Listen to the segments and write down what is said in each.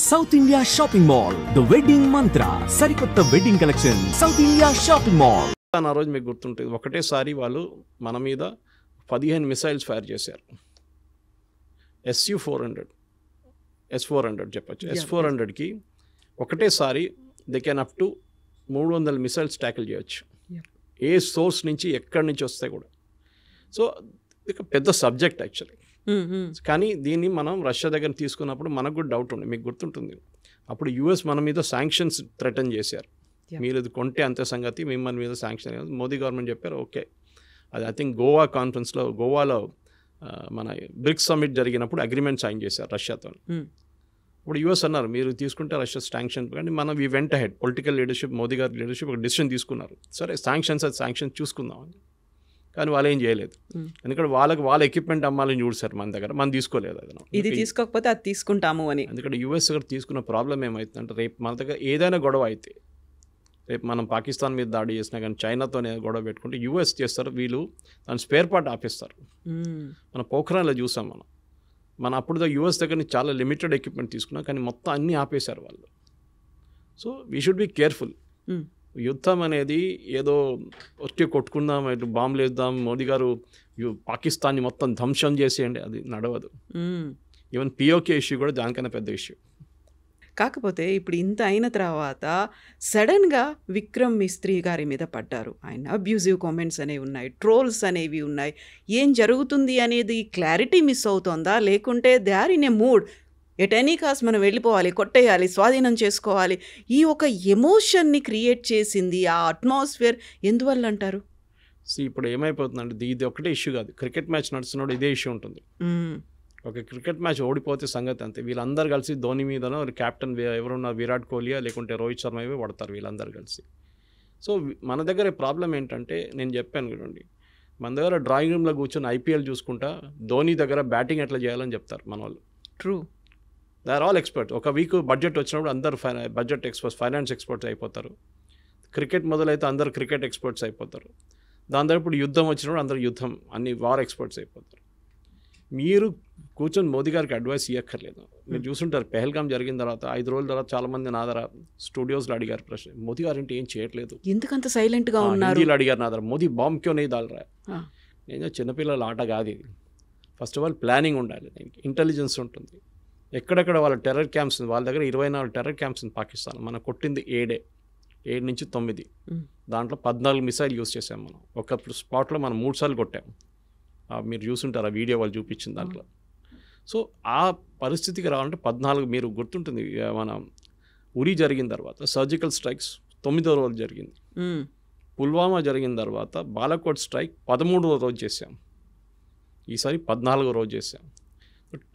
South India shopping mall the wedding మంత్ర సరికొత్త wedding collection south India shopping mall. ఆ రోజు మీకు గుర్తుంటుంది, ఒకటేసారి వాళ్ళు మన మీద 15 మిసైల్స్ ఫైర్ చేశారు. S400 చెప్పచ్చు. S400కి ఒకటేసారి they can up to 300 missiles tackle చేయొచ్చు. ఏ సోర్స్ నుంచి ఎక్కడి నుంచి వస్తాయి కూడా. సో ఇది పెద్ద సబ్జెక్ట్ యాక్చువల్లీ. కానీ దీన్ని మనం రష్యా దగ్గర తీసుకున్నప్పుడు మనకు కూడా డౌట్ ఉంది. మీకు గుర్తుంటుంది, అప్పుడు యూఎస్ మన మీద శాంక్షన్స్ థ్రెటన్ చేశారు. మీరు ఇది కొంటే అంతే సంగతి, మిమ్మల్ని మీద శాంక్షన్. మోదీ గవర్నమెంట్ చెప్పారు ఓకే. అది ఐ థింక్ గోవా కాన్ఫరెన్స్లో, గోవాలో మన బ్రిక్స్ సమ్మిట్ జరిగినప్పుడు అగ్రిమెంట్ సైన్ చేశారు రష్యాతో. ఇప్పుడు యూఎస్ అన్నారు మీరు తీసుకుంటే రష్యా శాంక్షన్, కానీ మనం we went head political leadership, Modi గారి లీడర్షిప్ ఒక డిసిషన్ తీసుకున్నారు. సరే శాంక్షన్ చూసుకుందామని. కానీ వాళ్ళు ఏం చేయలేదు. ఎందుకంటే వాళ్ళ ఎక్విప్మెంట్ అమ్మాలని చూసారు మన దగ్గర, మనం తీసుకోలేదు. అది ఇది తీసుకోకపోతే అది తీసుకుంటాము అని. ఎందుకంటే యూఎస్ దగ్గర తీసుకున్న ప్రాబ్లం ఏమవుతుందంటే, రేపు మన దగ్గర ఏదైనా గొడవ అయితే, రేపు మనం పాకిస్తాన్ మీద దాడి చేసినా కానీ చైనాతోనే గొడవ పెట్టుకుంటే యూఎస్ చేస్తారు, వీళ్ళు దాని స్పేర్ పార్ట్ ఆపేస్తారు. మన పోఖ్రాన్లో చూసాం మన అప్పుడు యూఎస్ దగ్గర నుంచి చాలా లిమిటెడ్ ఎక్విప్మెంట్ తీసుకున్నాం, కానీ మొత్తం అన్నీ ఆపేశారు వాళ్ళు. So we should be careful. యుద్ధం అనేది ఏదో వచ్చి కొట్టుకుందాం, ఇటు బాంబులు వేద్దాం, మోదీ గారు పాకిస్తాన్ని మొత్తం ధ్వంసం చేసేయండి, అది నడవదు. ఈవెన్ పిఓకే ఇష్యూ కూడా దానికన్నా పెద్ద ఇష్యూ. కాకపోతే ఇప్పుడు ఇంత అయిన తర్వాత సడన్గా విక్రమ్ మిస్త్రీ గారి మీద పడ్డారు. ఆయన అబ్యూజివ్ కామెంట్స్ అనేవి ఉన్నాయి, ట్రోల్స్ అనేవి ఉన్నాయి. ఏం జరుగుతుంది అనేది క్లారిటీ మిస్ అవుతుందా, లేకుంటే they are in a mood, at any cost మనం వెళ్ళిపోవాలి, కొట్టేయాలి, స్వాధీనం చేసుకోవాలి, ఈ ఒక ఎమోషన్ని క్రియేట్ చేసింది ఆ అట్మాస్ఫియర్ ఎందువల్ల అంటారు? ఇప్పుడు ఏమైపోతుందంటే, ఇది ఒకటే ఇష్యూ కాదు, క్రికెట్ మ్యాచ్ నడుస్తున్నప్పుడు ఇదే ఇష్యూ ఉంటుంది. ఒక క్రికెట్ మ్యాచ్ ఓడిపోతే సంగతి అంతే, వీళ్ళందరూ కలిసి ధోని మీదనో క్యాప్టెన్ ఎవరున్నా విరాట్ కోహ్లీయా లేకుంటే రోహిత్ శర్మ ఇవే పడతారు వీళ్ళందరూ కలిసి. సో మన దగ్గర ప్రాబ్లం ఏంటంటే, నేను చెప్పాను కదండి, మన దగ్గర డ్రాయింగ్ రూమ్లో కూర్చొని ఐపీఎల్ చూసుకుంటా ధోని దగ్గర బ్యాటింగ్ ఎట్లా చేయాలని చెప్తారు మన వాళ్ళు. True, they are all expert. ఒక వీక్ బడ్జెట్ వచ్చినప్పుడు అందరూ బడ్జెట్ ఎక్స్పర్ట్స్, ఫైనాన్స్ ఎక్స్పర్ట్స్ అయిపోతారు. క్రికెట్ మొదలైతే అందరు క్రికెట్ ఎక్స్పర్ట్స్ అయిపోతారు. దాని తర్వాత ఇప్పుడు యుద్ధం వచ్చినప్పుడు అందరు యుద్ధం, అన్ని వార్ ఎక్స్పర్ట్స్ అయిపోతారు. మీరు కూర్చొని మోదీ గారికి అడ్వైస్ ఇవ్వక్కర్లేదు. మీరు చూసుంటారు, పెహల్గాం జరిగిన తర్వాత 5 రోజుల తర్వాత చాలామంది నా దగ్గర స్టూడియోస్లో అడిగారు ప్రశ్న, మోదీ గారు ఏంటి ఏం చేయట్లేదు, ఎందుకంత సైలెంట్గా ఉన్నారు అడిగారు నా దగ్గర, మోదీ బాంబ్ క్యో నీ దాల్ రా. నేను చిన్నపిల్లల ఆట కాదు ఇది. ఫస్ట్ ఆఫ్ ఆల్ ప్లానింగ్ ఉండాలి, దానికి ఇంటెలిజెన్స్ ఉంటుంది. ఎక్కడెక్కడ వాళ్ళ టెర్రర్ క్యాంప్స్, వాళ్ళ దగ్గర 24 టెర్రర్ క్యాంప్స్ ఉంది పాకిస్తాన్. మనం కొట్టింది 7 నుంచి 9, దాంట్లో 14 మిసైల్ యూస్ చేసాం మనం. ఒక స్పాట్లో మనం 3 సార్లు కొట్టాం. మీరు చూసుంటారు ఆ వీడియో వాళ్ళు చూపించిన దాంట్లో. సో ఆ పరిస్థితికి రావాలంటే 14, మీరు గుర్తుంటుంది మన ఉరి జరిగిన తర్వాత సర్జికల్ స్ట్రైక్స్ 9వ రోజు జరిగింది. పుల్వామా జరిగిన తర్వాత బాలాకోట్ స్ట్రైక్ 13వ రోజు చేసాం. ఈసారి 14వ రోజు చేసాం.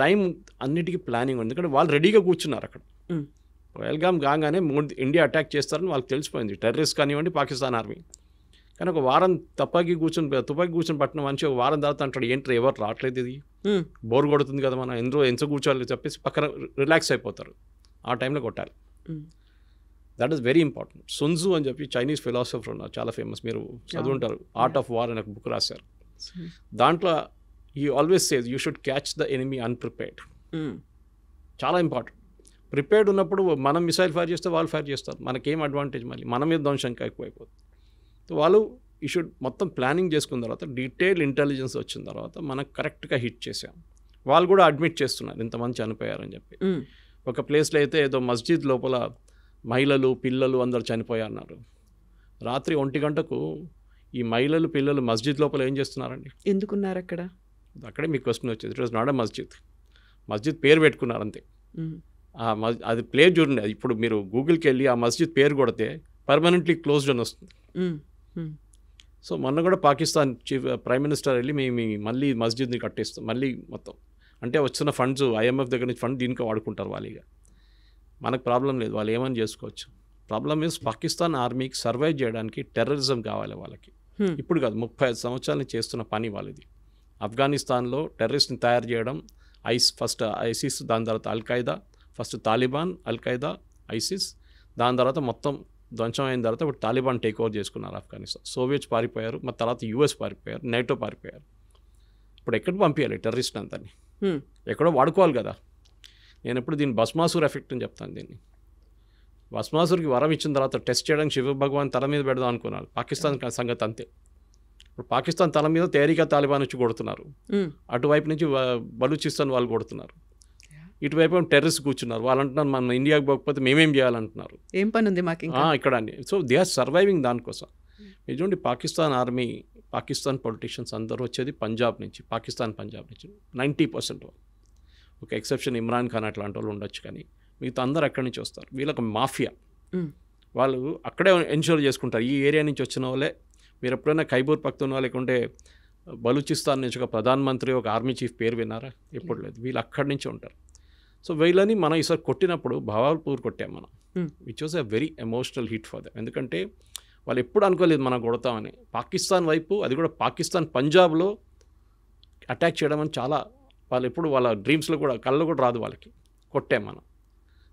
టైం అన్నిటికీ ప్లానింగ్ ఉంది, ఎందుకంటే వాళ్ళు రెడీగా కూర్చున్నారు అక్కడ. పహల్గాం కాగానే ఇండియా అటాక్ చేస్తారని వాళ్ళకి తెలిసిపోయింది, టెర్రరిస్ట్ కానివ్వండి పాకిస్తాన్ ఆర్మీ. కానీ ఒక వారం తుపాకీ కూర్చొని పట్టిన మనిషి ఒక వారం తర్వాత అంటాడు ఏంటి ఎవరు రావట్లేదు, ఇది బోర్ కొడుతుంది కదా, మనం ఎంత కూర్చోవాలి చెప్పేసి పక్కన రిలాక్స్ అయిపోతారు. ఆ టైంలో కొట్టాలి. That is very important. Sun Tzu అని చెప్పి చైనీస్ ఫిలాసఫర్ ఉన్నారు, చాలా ఫేమస్, మీరు చదువుంటారు, ఆర్ట్ ఆఫ్ వార్ అనే ఒక బుక్ రాశారు. దాంట్లో he always says you should catch the enemy unprepared. చాలా ఇంపార్టెంట్. ప్రిపేర్డ్ ఉన్నప్పుడు మనం మిసైల్ ఫైర్ చేస్తే వాళ్ళు ఫైర్ చేస్తారు, మనకేం అడ్వాంటేజ్, మళ్ళీ మన మీద ధ్వంసం ఎక్కువైపోతుంది. వాళ్ళు ఈ షుడ్ మొత్తం ప్లానింగ్ చేసుకున్న తర్వాత, డీటెయిల్ ఇంటెలిజెన్స్ వచ్చిన తర్వాత మనకు కరెక్ట్గా హిట్ చేసాం. వాళ్ళు కూడా అడ్మిట్ చేస్తున్నారు ఇంతమంది చనిపోయారని చెప్పి. ఒక ప్లేస్లో అయితే ఏదో మస్జిద్ లోపల మహిళలు పిల్లలు అందరు చనిపోయారన్నారు. రాత్రి 1 గంటకు ఈ మహిళలు పిల్లలు మస్జిద్ లోపల ఏం చేస్తున్నారండి, ఎందుకున్నారు అక్కడ? అక్కడే మీకు క్వశ్చన్ వచ్చేది. ఇట్ వాజ్ నాట్ ఎ మస్జిద్ పేరు పెట్టుకున్నారు అంతే. అది ప్లేస్ చూడండి, ఇప్పుడు మీరు గూగుల్కి వెళ్ళి ఆ మస్జిద్ పేరు కొడితే పర్మనెంట్లీ క్లోజ్డ్ అని వస్తుంది. సో మొన్న కూడా పాకిస్తాన్ ప్రైమ్ మినిస్టర్ వెళ్ళి మేము మళ్ళీ మస్జిద్ని కట్టేస్తాం మళ్ళీ మొత్తం, అంటే వచ్చిన ఫండ్స్ IMF దగ్గర నుంచి ఫండ్ దీనికి వాడుకుంటారు వాళ్ళు. ఇక మనకు ప్రాబ్లం లేదు, వాళ్ళు ఏమని చేసుకోవచ్చు. ప్రాబ్లం ఈజ్ పాకిస్తాన్ ఆర్మీకి సర్వైవ్ చేయడానికి టెర్రరిజం కావాలి వాళ్ళకి. ఇప్పుడు కాదు, 35 సంవత్సరాల నుంచి చేస్తున్న పని వాళ్ళది. ఆఫ్ఘనిస్తాన్లో టెర్రరిస్ట్ని తయారు చేయడం, ఫస్ట్ ఐసిస్, దాని తర్వాత Al-Qaeda, first Taliban, Al-Qaeda, ISIS, దాని తర్వాత మొత్తం ధ్వంసం అయిన తర్వాత ఇప్పుడు తాలిబాన్ టేక్ ఓవర్ చేసుకున్నారు ఆఫ్ఘనిస్తాన్. సోవియట్స్ పారిపోయారు, మరి తర్వాత US పారిపోయారు, నేటో పారిపోయారు. ఇప్పుడు ఎక్కడికి పంపించాలి టెర్రరిస్ట్ అంతని? ఎక్కడో వాడుకోవాలి కదా. నేను ఎప్పుడు దీన్ని భస్మాసుర్ ఎఫెక్ట్ అని చెప్తాను. దీన్ని భస్మాసుర్కి వరం ఇచ్చిన తర్వాత టెస్ట్ చేయడానికి శివ భగవాన్ తల మీద పెడదాం అనుకున్నారు. పాకిస్తాన్ సంగతి అంతే. ఇప్పుడు పాకిస్తాన్ తల మీద తేరికా తాలిబాన్ వచ్చి కొడుతున్నారు, అటువైపు నుంచి బలూచిస్తాన్ వాళ్ళు కొడుతున్నారు, ఇటువైపు టెర్రరిస్ట్ కూర్చున్నారు. వాళ్ళు అంటున్నారు మన ఇండియాకి పోకపోతే మేమేం చేయాలంటున్నారు. ఏం పని ఉంది మాకు ఇక్కడ అని. సో దే ఆర్ సర్వైవింగ్ దానికోసం. చూడండి పాకిస్తాన్ ఆర్మీ, పాకిస్తాన్ పొలిటీషియన్స్ అందరూ వచ్చేది పంజాబ్ నుంచి, పంజాబ్ నుంచి 90% వాళ్ళు. ఒక ఎక్సెప్షన్ ఇమ్రాన్ ఖాన్ అట్లాంటి వాళ్ళు ఉండొచ్చు, కానీ మిగతా అందరూ అక్కడి నుంచి వస్తారు. వీళ్ళకి మాఫియా, వాళ్ళు అక్కడే ఎన్షూర్ చేసుకుంటారు. ఈ ఏరియా నుంచి వచ్చిన వాళ్ళే. మీరు ఎప్పుడైనా ఖైబూర్ పఖ్తూన్ఖా లేకుంటే బలూచిస్తాన్ నుంచి ఒక ప్రధానమంత్రి, ఒక ఆర్మీ చీఫ్ పేరు విన్నారా? ఎప్పుడు లేదు. వీళ్ళు అక్కడి నుంచి ఉంటారు. సో వీళ్ళని మనం ఈసారి కొట్టినప్పుడు భవాల్పూర్ కొట్టాం మనం, which was a very emotional hit for them. ఎందుకంటే వాళ్ళు ఎప్పుడు అనుకోలేదు మనం కొడతామని. పాకిస్తాన్ వైపు, అది కూడా పాకిస్తాన్ పంజాబ్లో అటాక్ చేయడం అని చాలా, వాళ్ళు ఎప్పుడు వాళ్ళ డ్రీమ్స్లో కూడా కళ్ళు కూడా రాదు వాళ్ళకి. కొట్టాం మనం.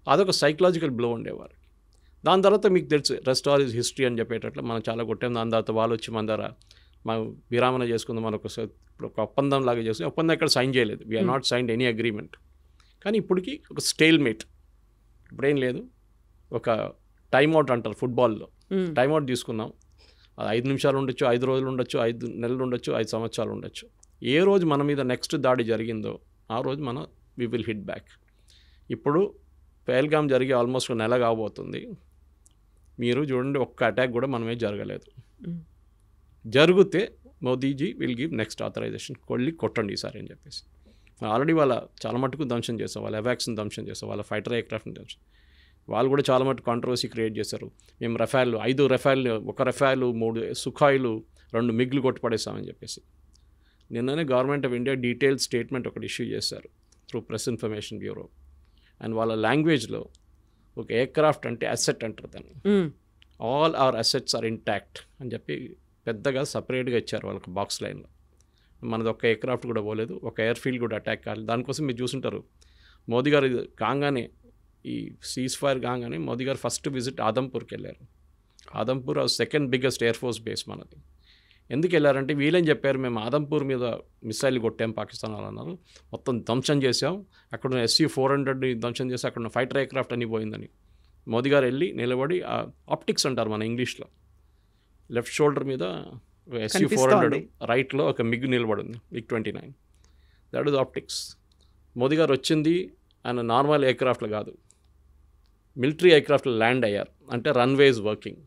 అదొక సైకలాజికల్ బ్లో ఉండేవారికి. దాని తర్వాత మీకు తెలుసు రెస్ట్ ఆల్ ఈజ్ హిస్టరీ అని చెప్పేటట్లు మనం చాలా కొట్టాం. దాని తర్వాత వాళ్ళు వచ్చి మన దగ్గర మనం విరామణ చేసుకుందాం, మనం ఒక ఒప్పందం లాగా చేసుకుని, ఒప్పందం ఎక్కడ సైన్ చేయలేదు. We are not signed any agreement. కానీ ఇప్పటికీ ఒక స్టేల్ మేట్. ఇప్పుడేం లేదు, ఒక టైమ్అవుట్ అంటారు ఫుట్బాల్లో, టైమ్అవుట్ తీసుకున్నాం. అది 5 నిమిషాలు ఉండొచ్చు, 5 రోజులు ఉండొచ్చు, 5 నెలలు ఉండొచ్చు, 5 సంవత్సరాలు ఉండొచ్చు. ఏ రోజు మన మీద నెక్స్ట్ దాడి జరిగిందో ఆ రోజు మనం వి విల్ హిట్ బ్యాక్. ఇప్పుడు పహల్గామ్ జరిగి ఆల్మోస్ట్ 1 నెల కాబోతుంది. మీరు చూడండి, ఒక్క అటాక్ కూడా మనమే జరగలేదు. జరిగితే Modiji will give next authorisation, కొట్టండి ఈసారి అని చెప్పేసి. ఆల్రెడీ వాళ్ళ చాలా మట్టుకు ధ్వంసం చేస్తాం, వాళ్ళ ఎవాక్స్ని ధ్వంసం చేస్తాం, వాళ్ళ ఫైటర్ ఎయిర్క్రాఫ్ట్ని ధ్వంసం. వాళ్ళు కూడా చాలా మటుకు కాంట్రవర్సీ క్రియేట్ చేశారు. మేము రఫాల్ 5 రఫాల్, 1 రఫాల్, 3 సుఖాయిలు, 2 మిగ్లు కొట్టుపడేస్తామని చెప్పేసి. నిన్ననే government of India detailed statement ఒకటి ఇష్యూ చేశారు through press information bureau. And వాళ్ళ లాంగ్వేజ్లో ఒక ఎయిర్క్రాఫ్ట్ అంటే అసెట్ అంటారు దాన్ని. All our assets are intact అని చెప్పి పెద్దగా సపరేట్గా ఇచ్చారు వాళ్ళకి బాక్స్ లైన్లో. మనది ఒక్క ఎయిర్క్రాఫ్ట్ కూడా పోలేదు, ఒక ఎయిర్ ఫీల్డ్ కూడా అటాక్ కాలేదు. దానికోసం మీరు చూసుంటారు, మోదీ గారు కాగానే, ఈ సీజ్ ఫైర్ కాగానే మోదీ గారు ఫస్ట్ విజిట్ ఆదంపూర్కి వెళ్ళారు. Adampur second biggest air force base మనది. ఎందుకు వెళ్ళారంటే వీళ్ళేం చెప్పారు, మేము ఆదంపూర్ మీద మిసైల్ కొట్టాం పాకిస్తాన్ వాళ్ళు అన్నారు, మొత్తం ధ్వంసం చేసాం, అక్కడ SU-400 ధ్వంసం చేసి అక్కడ ఫైటర్ ఎయిర్క్రాఫ్ట్ అని పోయిందని. మోదీ గారు వెళ్ళి నిలబడి, ఆప్టిక్స్ అంటారు మన ఇంగ్లీష్లో, లెఫ్ట్ షోల్డర్ మీద SU-400, రైట్లో ఒక మిగ్ నిలబడింది, MiG-29. That is optics. Modi గారు వచ్చింది ఆయన నార్మల్ ఎయిర్క్రాఫ్ట్లో కాదు, మిలిటరీ ఎయిర్క్రాఫ్ట్లో ల్యాండ్ అయ్యారు. అంటే runways working,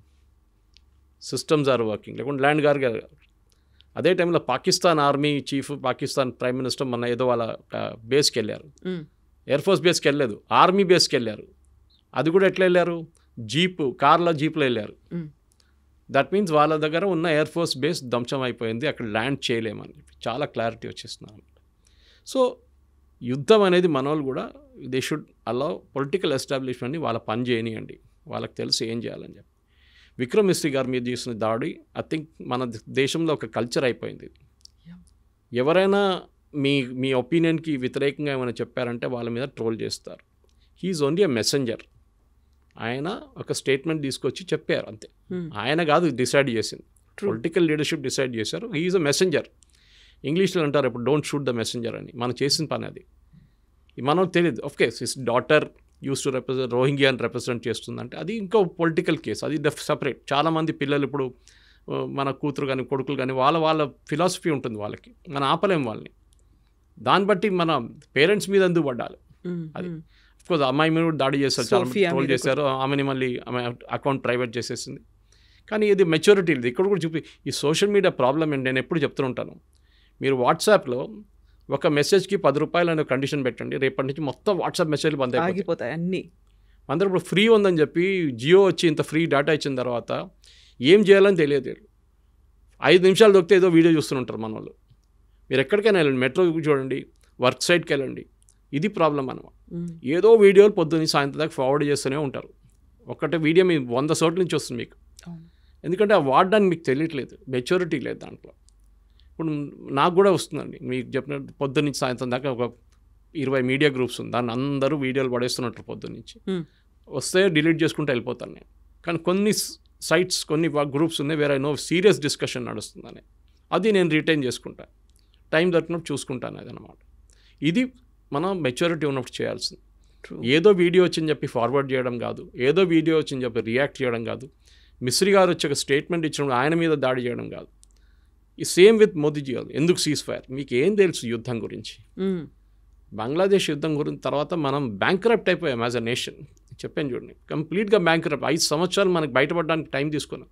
systems are working, లేకుంటే ల్యాండ్ గారు. అదే టైంలో Pakistan army chief, Pakistan prime minister మన ఏదో వాళ్ళ బేస్కి వెళ్ళారు, ఎయిర్ ఫోర్స్ బేస్కి వెళ్ళలేదు, ఆర్మీ బేస్కి వెళ్ళారు. అది కూడా ఎట్లా వెళ్ళారు, కార్లో జీప్లో వెళ్ళారు. దట్ మీన్స్ వాళ్ళ దగ్గర ఉన్న ఎయిర్ ఫోర్స్ బేస్ ధ్వంసం అయిపోయింది, అక్కడ ల్యాండ్ చేయలేమని చాలా క్లారిటీ వచ్చేస్తున్నారు. సో యుద్ధం అనేది మన వాళ్ళు కూడా దే షుడ్ అలౌ పొలిటికల్ ఎస్టాబ్లిష్మెంట్ని వాళ్ళ పని చేయనియండి, వాళ్ళకి తెలిసి ఏం చేయాలని చెప్పి. విక్రమ్ మిస్త్రీ గారి మీద చేసిన దాడి ఐ థింక్ మన దేశంలో ఒక కల్చర్ అయిపోయింది. ఎవరైనా మీ ఒపీనియన్కి వ్యతిరేకంగా ఏమైనా చెప్పారంటే వాళ్ళ మీద ట్రోల్ చేస్తారు. He's only a messenger. ఆయన ఒక స్టేట్మెంట్ తీసుకొచ్చి చెప్పారు అంతే. ఆయన కాదు డిసైడ్ చేసింది, పొలిటికల్ లీడర్షిప్ డిసైడ్ చేశారు. He's a messenger. ఇంగ్లీష్లో అంటారు ఇప్పుడు డోంట్ షూట్ ద మెసెంజర్ అని. మనం చేసిన పని అది. మనం తెలియదు. Of course his daughter use to represent రోహింగ్యాని రిప్రజెంట్ చేస్తుందంటే అది ఇంకో పొలిటికల్ కేసు, అది సపరేట్. చాలామంది పిల్లలు ఇప్పుడు మన కూతురు కానీ కొడుకులు కానీ వాళ్ళ ఫిలాసఫీ ఉంటుంది వాళ్ళకి, మనం ఆపలేం వాళ్ళని. దాన్ని బట్టి మన పేరెంట్స్ మీద ఎందుకు పడ్డాలి. అది అఫ్కోర్స్ అమ్మాయి మీద కూడా దాడి చేస్తారు, చాలా ట్రోల్ చేశారు, ఆమెని మళ్ళీ ఆమె అకౌంట్ ప్రైవేట్ చేసేసింది. కానీ ఇది మెచ్యూరిటీ లేదు. ఇక్కడ కూడా చూపి ఈ సోషల్ మీడియా ప్రాబ్లం ఏంటి, నేను ఎప్పుడు చెప్తుంటాను, మీరు వాట్సాప్లో ఒక మెసేజ్కి 10 రూపాయలు అనే కండిషన్ పెట్టండి, రేపటి నుంచి మొత్తం వాట్సాప్ మెసేజ్లు బంద్ అయిపోతాయి అన్నీ. అందరూ ఇప్పుడు ఫ్రీ ఉందని చెప్పి జియో వచ్చి ఇంత ఫ్రీ డేటా ఇచ్చిన తర్వాత ఏం చేయాలని తెలియదు. 5 నిమిషాలు దొరికితే ఏదో వీడియో చూస్తుంటారు మన వాళ్ళు. మీరు ఎక్కడికైనా వెళ్ళండి, మెట్రో చూడండి, వర్క్ సైట్కి వెళ్ళండి, ఇది ప్రాబ్లం అనమాట. ఏదో వీడియోలు పొద్దున్న సాయంత్రం దాకా ఫార్వర్డ్ చేస్తూనే ఉంటారు. ఒక్కటే వీడియో మీ 100 చోట్ల నుంచి వస్తుంది మీకు. ఎందుకంటే ఆ వాడడానికి మీకు తెలియట్లేదు, మెచ్యూరిటీ లేదు దాంట్లో. ఇప్పుడు నాకు కూడా వస్తుందండి, మీకు చెప్పినట్టు పొద్దున్నుంచి సాయంత్రం దాకా ఒక 20 మీడియా గ్రూప్స్ ఉంది, దాన్ని అందరూ వీడియోలు పడేస్తున్నట్టు పొద్దున్నుంచి. వస్తే డిలీట్ చేసుకుంటూ వెళ్ళిపోతాను నేను. కానీ కొన్ని సైట్స్, కొన్ని గ్రూప్స్ ఉన్నాయి వేరే సీరియస్ డిస్కషన్ నడుస్తుందని, అది నేను రిటైన్ చేసుకుంటాను, టైం దొరికినప్పుడు చూసుకుంటాను. అదనమాట. ఇది మనం మెచ్యూరిటీ ఉన్నప్పుడు చేయాల్సింది. ఏదో వీడియో వచ్చింది చెప్పి ఫార్వర్డ్ చేయడం కాదు, ఏదో వీడియో వచ్చింది చెప్పి రియాక్ట్ చేయడం కాదు, మిస్రీ గారు వచ్చి ఒక స్టేట్మెంట్ ఇచ్చినప్పుడు ఆయన మీద దాడి చేయడం కాదు. ఈ సేమ్ విత్ మోదీజీ గారు. ఎందుకు సీజ్ ఫైర్? మీకు ఏం తెలుసు యుద్ధం గురించి? బంగ్లాదేశ్ యుద్ధం గురించి తర్వాత మనం బ్యాంక్రప్ట్ అయిపోయాం యాజ్ అ నేషన్. చెప్పాను చూడండి, కంప్లీట్గా బ్యాంక్రప్ట్. 5 సంవత్సరాలు మనకు బయటపడడానికి టైం తీసుకున్నాం.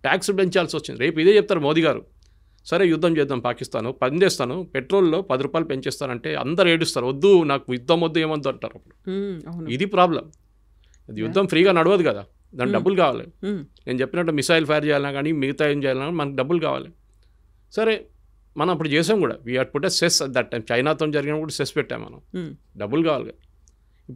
ట్యాక్స్ పెంచాల్సి వచ్చింది. రేపు ఇదే చెప్తారు మోదీ గారు, సరే యుద్ధం చేద్దాం పాకిస్తాను, పనిచేస్తాను, పెట్రోల్లో 10 రూపాయలు పెంచేస్తానంటే అందరు ఏడుస్తారు, వద్దు నాకు యుద్ధం వద్దు ఏమొద్దు అంటారు. అప్పుడు ఇది ప్రాబ్లం. అది యుద్ధం ఫ్రీగా నడవదు కదా, దానికి డబ్బులు కావాలి. నేను చెప్పినట్టు మిసైల్ ఫైర్ చేయాలన్నా కానీ మిగతా ఏం చేయాలన్నా మనకు డబ్బులు కావాలి. సరే మనం అప్పుడు చేసాం కూడా, we had put a cess at that time. చైనాతో జరిగినప్పుడు సెస్ పెట్టాం మనం, డబ్బులు కావాలి.